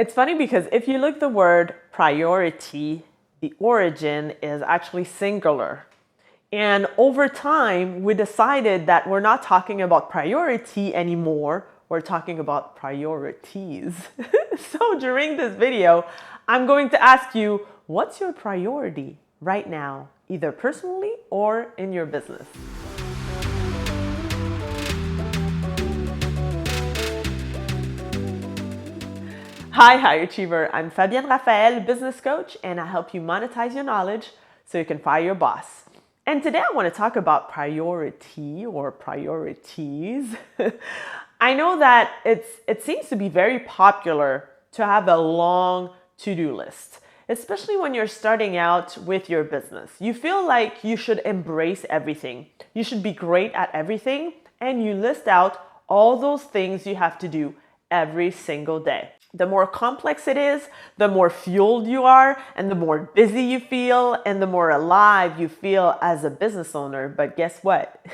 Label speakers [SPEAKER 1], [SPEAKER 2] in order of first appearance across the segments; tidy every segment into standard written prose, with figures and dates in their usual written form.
[SPEAKER 1] It's funny because if you look the word priority, the origin is actually singular. And over time, we decided that we're not talking about priority anymore. We're talking about priorities. So during this video, I'm going to ask you, what's your priority right now, either personally or in your business? Hi, High Achiever. I'm Fabienne Raphaël, business coach, and I help you monetize your knowledge so you can fire your boss. And today I want to talk about priority or priorities. I know that it seems to be very popular to have a long to-do list, especially when you're starting out with your business. You feel like you should embrace everything. You should be great at everything, and you list out all those things you have to do every single day. The more complex it is, the more fueled you are, and the more busy you feel, and the more alive you feel as a business owner. But guess what?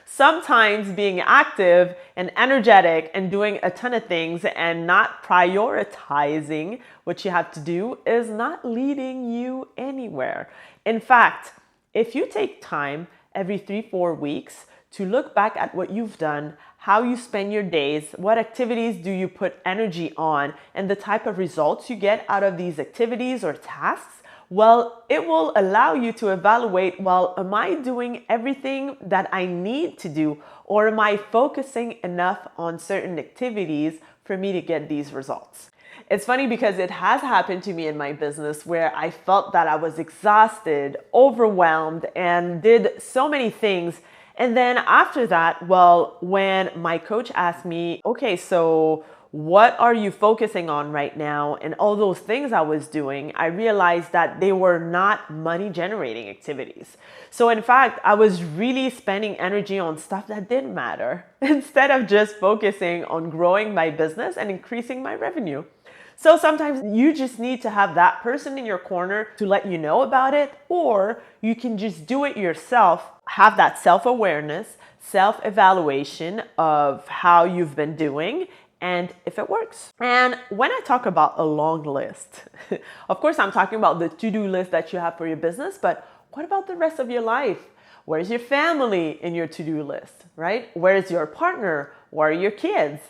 [SPEAKER 1] Sometimes being active and energetic and doing a ton of things and not prioritizing what you have to do is not leading you anywhere. In fact, if you take time every 3-4 weeks to look back at what you've done, how you spend your days, what activities do you put energy on, and the type of results you get out of these activities or tasks, well, it will allow you to evaluate, well, am I doing everything that I need to do, or am I focusing enough on certain activities for me to get these results? It's funny because it has happened to me in my business where I felt that I was exhausted, overwhelmed, and did so many things. And then after that, well, when my coach asked me, okay, so what are you focusing on right now? And all those things I was doing, I realized that they were not money generating activities. So in fact, I was really spending energy on stuff that didn't matter instead of just focusing on growing my business and increasing my revenue. So sometimes you just need to have that person in your corner to let you know about it, or you can just do it yourself, have that self-awareness, self-evaluation of how you've been doing and if it works. And when I talk about a long list, of course, I'm talking about the to-do list that you have for your business, but what about the rest of your life? Where's your family in your to-do list, right? Where's your partner? Where are your kids?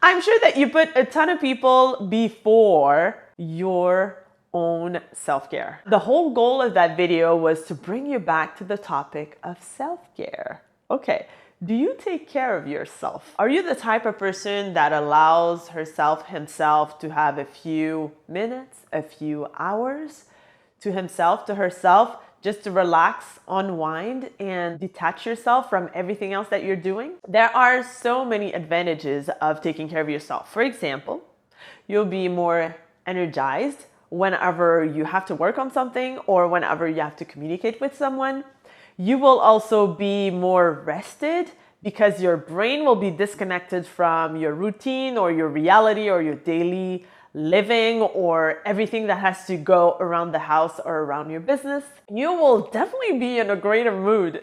[SPEAKER 1] I'm sure that you put a ton of people before your own self-care. The whole goal of that video was to bring you back to the topic of self-care. Okay, do you take care of yourself? Are you the type of person that allows herself, himself to have a few minutes, a few hours to himself, to herself, just to relax, unwind, and detach yourself from everything else that you're doing? There are so many advantages of taking care of yourself. For example, you'll be more energized whenever you have to work on something or whenever you have to communicate with someone. You will also be more rested because your brain will be disconnected from your routine or your reality or your daily living or everything that has to go around the house or around your business. You will definitely be in a greater mood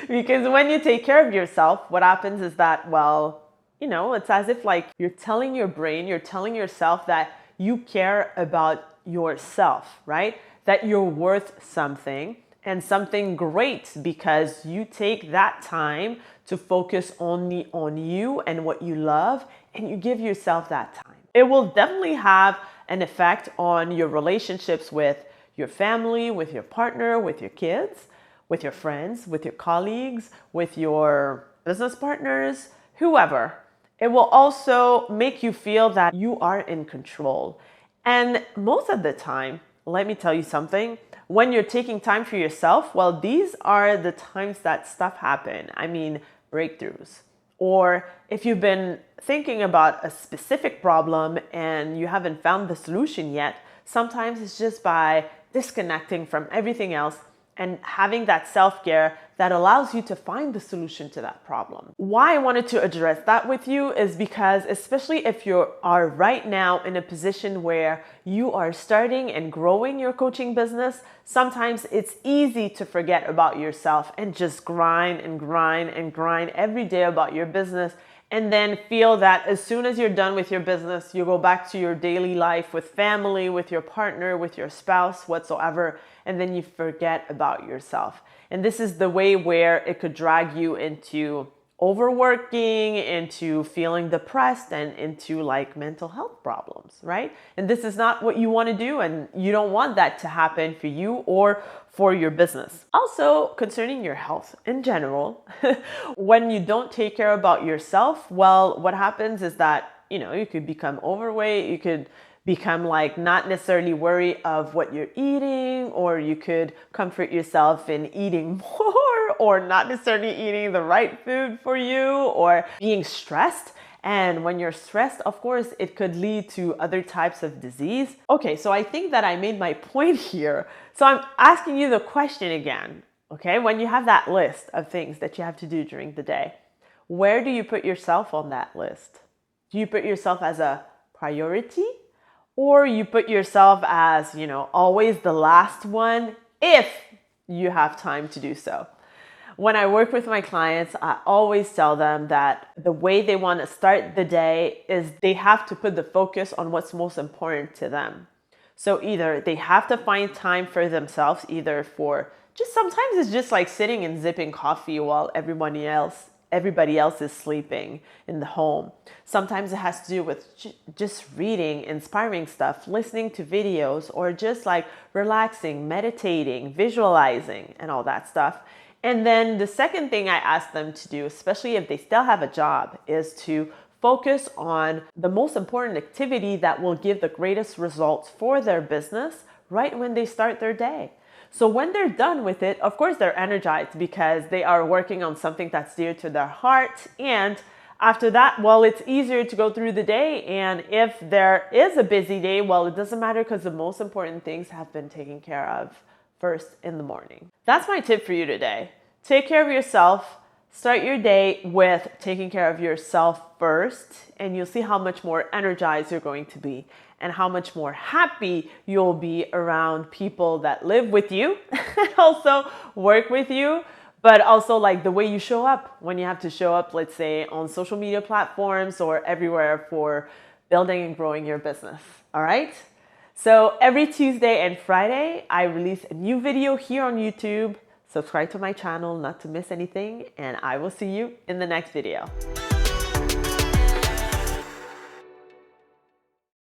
[SPEAKER 1] because when you take care of yourself, what happens is that, well, it's as if like you're telling your brain, you're telling yourself that you care about yourself, right? That you're worth something and something great because you take that time to focus only on you and what you love, and you give yourself that time. It will definitely have an effect on your relationships with your family, with your partner, with your kids, with your friends, with your colleagues, with your business partners, whoever. It will also make you feel that you are in control. And most of the time, let me tell you something, when you're taking time for yourself, well, these are the times that stuff happen. I mean, breakthroughs. Or if you've been thinking about a specific problem and you haven't found the solution yet, sometimes it's just by disconnecting from everything else and having that self-care that allows you to find the solution to that problem. Why I wanted to address that with you is because, especially if you are right now in a position where you are starting and growing your coaching business, sometimes it's easy to forget about yourself and just grind and grind and grind every day about your business and then feel that as soon as you're done with your business, you go back to your daily life with family, with your partner, with your spouse, whatsoever, and then you forget about yourself. And this is the way where it could drag you into overworking, into feeling depressed, and into like mental health problems, right? And this is not what you want to do, and you don't want that to happen for you or for your business. Also, concerning your health in general, when you don't take care about yourself, well, what happens is that, you could become overweight, you could become like not necessarily worry of what you're eating, or you could comfort yourself in eating more, or not necessarily eating the right food for you, or being stressed. And when you're stressed, of course, it could lead to other types of disease. Okay, so I think that I made my point here. So I'm asking you the question again, okay? When you have that list of things that you have to do during the day, where do you put yourself on that list? Do you put yourself as a priority? Or you put yourself as, always the last one if you have time to do so? When I work with my clients, I always tell them that the way they want to start the day is they have to put the focus on what's most important to them. So either they have to find time for themselves, either for sometimes it's just like sitting and sipping coffee while everybody else is sleeping in the home. Sometimes it has to do with just reading inspiring stuff, listening to videos, or just like relaxing, meditating, visualizing, and all that stuff. And then the second thing I ask them to do, especially if they still have a job, is to focus on the most important activity that will give the greatest results for their business right when they start their day. So when they're done with it, of course, they're energized because they are working on something that's dear to their heart. And after that, well, it's easier to go through the day. And if there is a busy day, well, it doesn't matter because the most important things have been taken care of first in the morning. That's my tip for you today. Take care of yourself. Start your day with taking care of yourself first, and you'll see how much more energized you're going to be and how much more happy you'll be around people that live with you and also work with you, but also like the way you show up when you have to show up, let's say on social media platforms or everywhere for building and growing your business. All right? So every Tuesday and Friday, I release a new video here on YouTube. Subscribe to my channel not to miss anything, and I will see you in the next video.